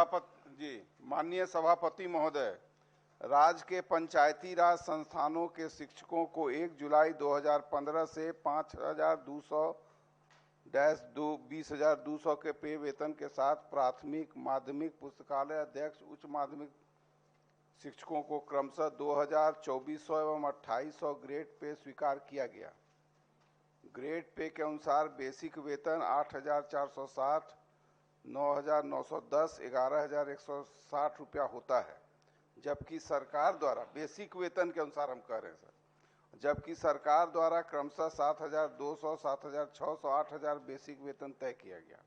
माननीय सभापति महोदय, राज्य के पंचायती राज संस्थानों के शिक्षकों को 1 जुलाई 2015 से 5,200-20,200 के पे वेतन के साथ प्राथमिक, माध्यमिक, पुस्तकालय अध्यक्ष, उच्च माध्यमिक शिक्षकों को क्रमशः 2,000, 2,400 एवं 2,800 ग्रेड पे स्वीकार किया गया। ग्रेड पे के अनुसार बेसिक वेतन 8,460, 9,910, 11,160 रुपया होता है, जबकि सरकार द्वारा बेसिक वेतन के अनुसार हम कह रहे हैं सर, जबकि सरकार द्वारा क्रमशः 7,200, 7,600, 8,000 बेसिक वेतन तय किया गया।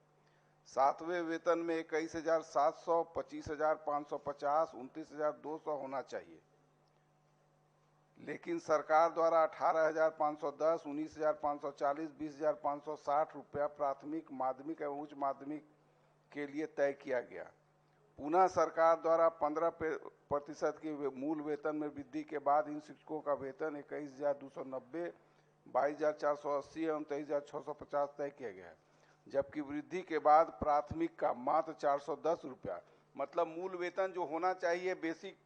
7वें वेतन में 21,700, 25,550, 29,200 होना चाहिए, लेकिन सरकार द्वारा 18,510, 19,540, 20,560 रुपया प्राथमिक, माध्यमिक एवं उच्च माध्यमिक के लिए तय किया गया। पुनः सरकार द्वारा 15% की मूल वेतन में वृद्धि के बाद इन शिक्षकों का वेतन 21,290, 22,480 एवं 23,650 तय किया गया है, जबकि वृद्धि के बाद प्राथमिक का मात्र 410 रुपया, मतलब मूल वेतन जो होना चाहिए बेसिक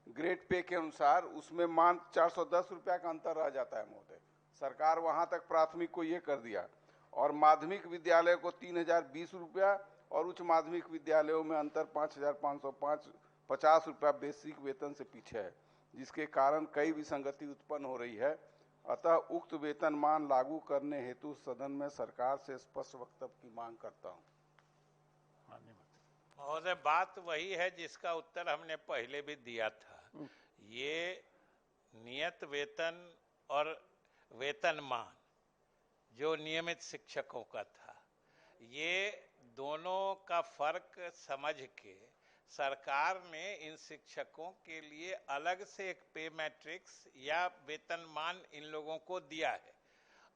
ग्रेड पे के अनुसार, उसमें मात्र 410 रुपया का अंतर रह जाता है महोदय। सरकार वहां तक प्राथमिक को ये कर दिया, और माध्यमिक विद्यालय को 3,020 रुपया और उच्च माध्यमिक विद्यालयों में अंतर 5,550 रुपया बेसिक वेतन से पीछे है, जिसके कारण कई विसंगति उत्पन्न हो रही है। अतः उक्त वेतनमान लागू करने हेतु सदन में सरकार से स्पष्ट वक्तव्य की मांग करता हूं। महोदय, बात वही है जिसका उत्तर हमने पहले भी दिया था। ये नियत वेतन और वेतनमान जो नियमित शिक्षकों का था, ये दोनों का फर्क समझ के सरकार ने इन शिक्षकों के लिए अलग से एक पे मैट्रिक्स या वेतनमान इन लोगों को दिया है।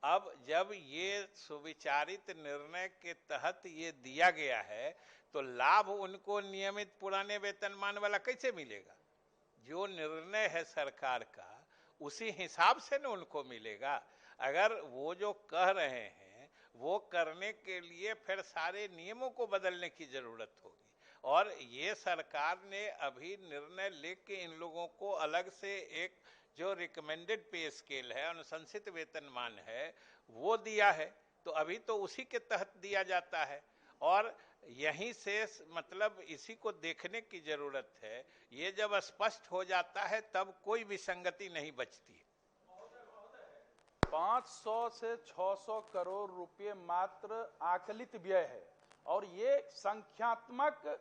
अब जब ये सुविचारित निर्णय के तहत ये दिया गया है, तो लाभ उनको नियमित पुराने वेतनमान वाला कैसे मिलेगा? जो निर्णय है सरकार का, उसी हिसाब से न उनको मिलेगा। अगर वो जो कह रहे हैं वो करने के लिए फिर सारे नियमों को बदलने की जरूरत होगी, और ये सरकार ने अभी निर्णय लेके इन लोगों को अलग से एक जो रिकमेंडेड पे स्केल है, अनुशंसित वेतनमान है, वो दिया है। तो अभी तो उसी के तहत दिया जाता है, और यहीं से मतलब इसी को देखने की जरूरत है। ये जब स्पष्ट हो जाता है तब कोई विसंगति नहीं बचती। 500 से 600 करोड़ रुपए मात्र आकलित व्यय है, और ये संख्यात्मक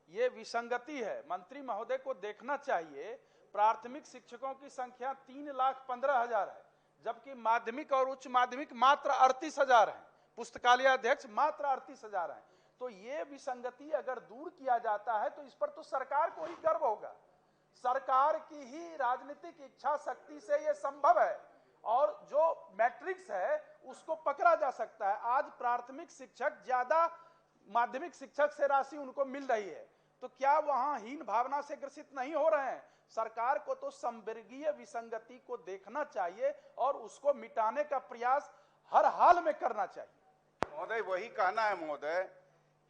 ये विसंगति है। मंत्री महोदय को देखना चाहिए, प्राथमिक शिक्षकों की संख्या 3,15,000 है, जबकि माध्यमिक और उच्च माध्यमिक मात्र 38,000 है, पुस्तकालय अध्यक्ष मात्र 38,000 है। तो ये विसंगति अगर दूर किया जाता है तो इस पर तो सरकार को ही गर्व होगा। सरकार की ही राजनीतिक इच्छा शक्ति से ये संभव है, और जो मैट्रिक्स है उसको पकड़ा जा सकता है। आज प्राथमिक शिक्षक ज्यादा माध्यमिक शिक्षक से राशि उनको मिल रही है, तो क्या वहां हीन भावना से ग्रसित नहीं हो रहे हैं? सरकार को तो संवर्गीय विसंगति को देखना चाहिए और उसको मिटाने का प्रयास हर हाल में करना चाहिए। महोदय, वही कहना है महोदय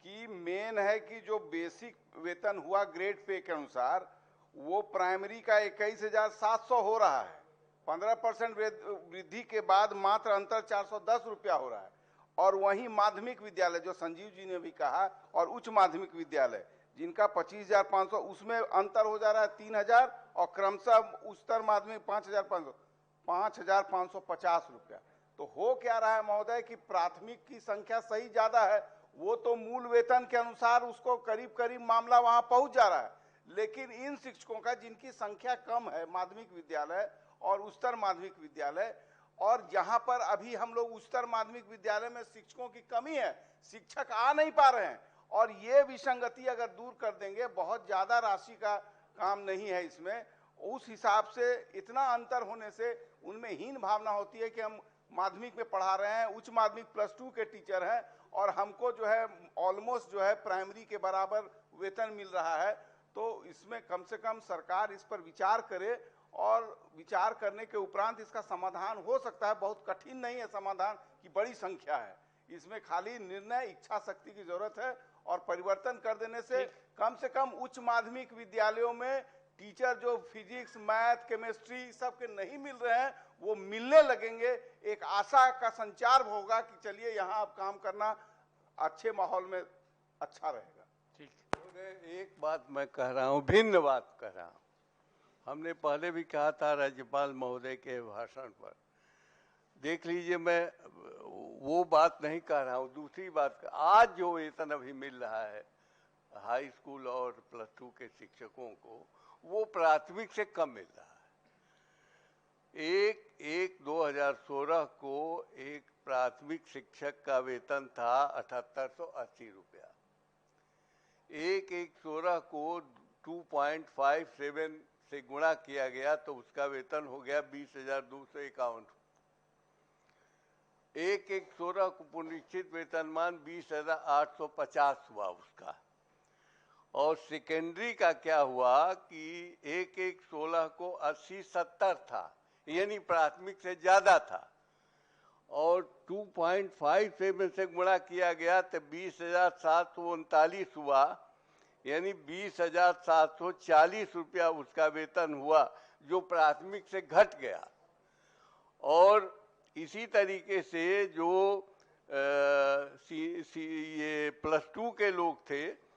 कि मेन है कि जो बेसिक वेतन हुआ ग्रेड पे के अनुसार, वो प्राइमरी का 21,700 हो रहा है। 15% वृद्धि के बाद मात्र अंतर 410 रुपया हो रहा है, और वहीं माध्यमिक विद्यालय जो संजीव जी ने भी कहा, और उच्च माध्यमिक विद्यालय जिनका 25,500, उसमें अंतर हो जा रहा है 3,000, और क्रमशः उच्चतर माध्यमिक 5,550 रुपया। तो हो क्या रहा है महोदय कि प्राथमिक की संख्या सही ज्यादा है, वो तो मूल वेतन के अनुसार उसको करीब करीब मामला वहां पहुंच जा रहा है, लेकिन इन शिक्षकों का जिनकी संख्या कम है, माध्यमिक विद्यालय और उच्चतर माध्यमिक विद्यालय, और जहां पर अभी हम लोग उच्चतर माध्यमिक विद्यालय में शिक्षकों की कमी है, शिक्षक आ नहीं पा रहे हैं, और ये विसंगति अगर दूर कर देंगे, बहुत ज्यादा राशि का काम नहीं है इसमें। उस हिसाब से इतना अंतर होने से उनमें हीन भावना होती है कि हम माध्यमिक में पढ़ा रहे हैं, उच्च माध्यमिक +2 के टीचर हैं, और हमको जो है ऑलमोस्ट जो है प्राइमरी के बराबर वेतन मिल रहा है। तो इसमें कम से कम सरकार इस पर विचार करे, और विचार करने के उपरांत इसका समाधान हो सकता है। बहुत कठिन नहीं है समाधान की, बड़ी संख्या है इसमें, खाली निर्णय इच्छा शक्ति की जरूरत है, और परिवर्तन कर देने से कम से कम उच्च माध्यमिक विद्यालयों में टीचर जो फिजिक्स, मैथ, केमिस्ट्री सबके नहीं मिल रहे हैं वो मिलने लगेंगे। एक आशा का संचार होगा कि चलिए यहाँ अब काम करना अच्छे माहौल में अच्छा रहेगा। ठीक, एक बात मैं कह रहा हूँ, भिन्न बात कह रहा हूँ। हमने पहले भी कहा था राज्यपाल महोदय के भाषण पर, देख लीजिए, मैं वो बात नहीं कह रहा हूँ, दूसरी बात। आज जो वेतन अभी मिल रहा है हाई स्कूल और प्लस 2 के शिक्षकों को, वो प्राथमिक से कम मिल रहा है। 2016 को एक प्राथमिक शिक्षक का वेतन था 7880 रुपया। 16 को 2.57 से गुणा किया गया तो उसका वेतन हो गया 20,251। 16 को पुनरीक्षित वेतनमान 20,850 हुआ उसका। और सेकेंडरी का क्या हुआ कि 16 को 80-70 था, यानी प्राथमिक से ज्यादा था, और 2.57 से गुणा किया गया तो 20,739 हुआ, यानी 20,740 रुपया उसका वेतन हुआ, जो प्राथमिक से घट गया। और इसी तरीके से जो ये प्लस 2 के लोग थे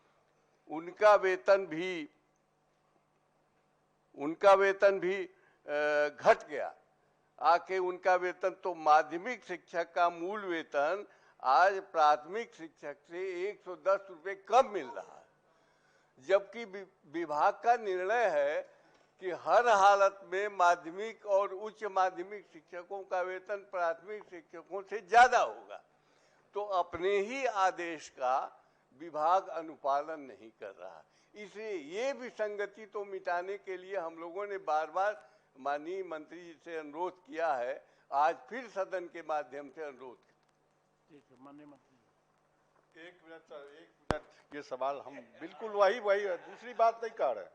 उनका वेतन भी घट गया। आके उनका वेतन, तो माध्यमिक शिक्षक का मूल वेतन आज प्राथमिक शिक्षक से 110 रुपये कम मिल रहा है, जबकि विभाग का निर्णय है कि हर हालत में माध्यमिक और उच्च माध्यमिक शिक्षकों का वेतन प्राथमिक शिक्षकों से ज्यादा होगा। तो अपने ही आदेश का विभाग अनुपालन नहीं कर रहा। इसलिए ये विसंगति तो मिटाने के लिए हम लोगों ने बार बार माननीय मंत्री जी से अनुरोध किया है, आज फिर सदन के माध्यम से अनुरोध किया। ठीक है, माननीय मंत्री। एक मिनट सर, एक मिनट। ये सवाल हम बिल्कुल वही दूसरी बात नहीं कर रहे।